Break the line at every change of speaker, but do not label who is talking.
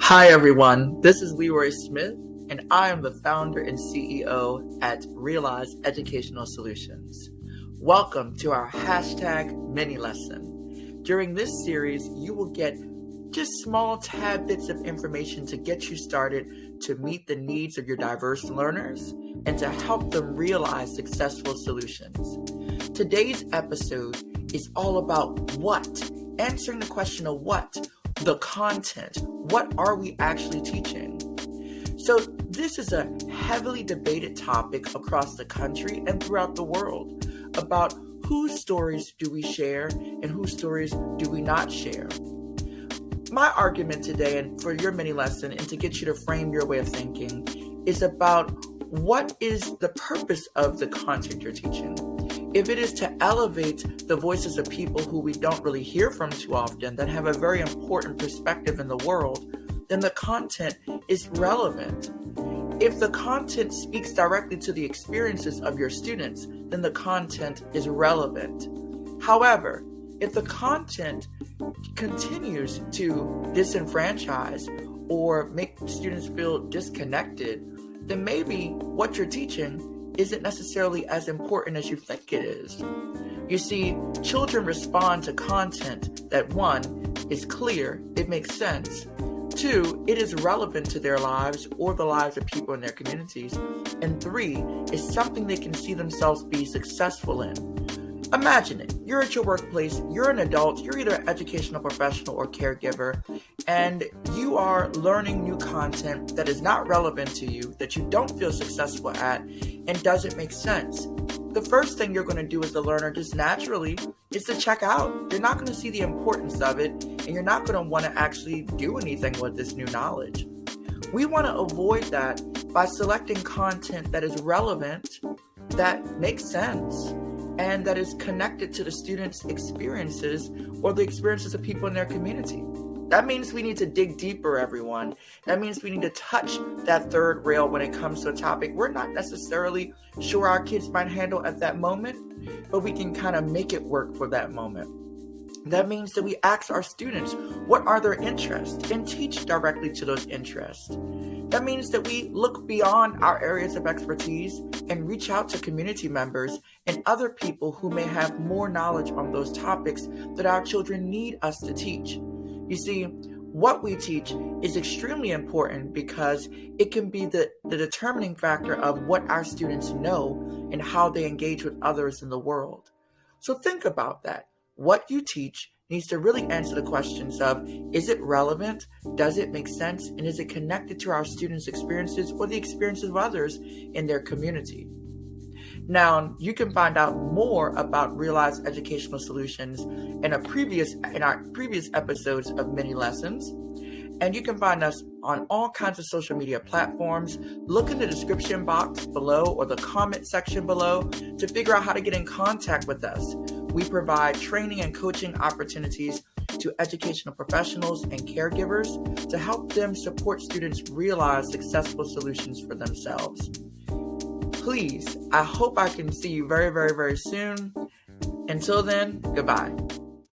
Hi, everyone. This is Leroy Smith, and I am the founder and CEO at Realize Educational Solutions. Welcome to our hashtag mini lesson. During this series, you will get just small tad bits of information to get you started to meet the needs of your diverse learners and to help them realize successful solutions. Today's episode is all about what, answering the question of what, the content. What are we actually teaching? So this is a heavily debated topic across the country and throughout the world about whose stories do we share and whose stories do we not share. My argument today, and for your mini lesson, and to get you to frame your way of thinking, is about what is the purpose of the content you're teaching. If it is to elevate the voices of people who we don't really hear from too often, that have a very important perspective in the world, then the content is relevant. If the content speaks directly to the experiences of your students, then the content is relevant. However, if the content continues to disenfranchise or make students feel disconnected, then maybe what you're teaching isn't necessarily as important as you think it is. You see, children respond to content that, one, is clear, it makes sense, two, it is relevant to their lives or the lives of people in their communities, and three, is something they can see themselves be successful in. Imagine it. You're at your workplace, you're an adult, you're either an educational professional or caregiver, and you are learning new content that is not relevant to you, that you don't feel successful at, and doesn't make sense. The first thing you're going to do as a learner, just naturally, is to check out. You're not going to see the importance of it, and you're not going to want to actually do anything with this new knowledge. We want to avoid that by selecting content that is relevant, that makes sense, and that is connected to the students' experiences or the experiences of people in their community. That means we need to dig deeper, everyone. That means we need to touch that third rail when it comes to a topic we're not necessarily sure our kids might handle at that moment, but we can kind of make it work for that moment. That means that we ask our students, what are their interests, and teach directly to those interests. That means that we look beyond our areas of expertise and reach out to community members and other people who may have more knowledge on those topics that our children need us to teach. You see, what we teach is extremely important because it can be the determining factor of what our students know and how they engage with others in the world. So think about that. What you teach needs to really answer the questions of, is it relevant? Does it make sense? And is it connected to our students' experiences or the experiences of others in their community? Now, you can find out more about Realize Educational Solutions in our previous episodes of mini lessons. And you can find us on all kinds of social media platforms. Look in the description box below or the comment section below to figure out how to get in contact with us. We provide training and coaching opportunities to educational professionals and caregivers to help them support students realize successful solutions for themselves. Please, I hope I can see you very, very, very soon. Until then, goodbye.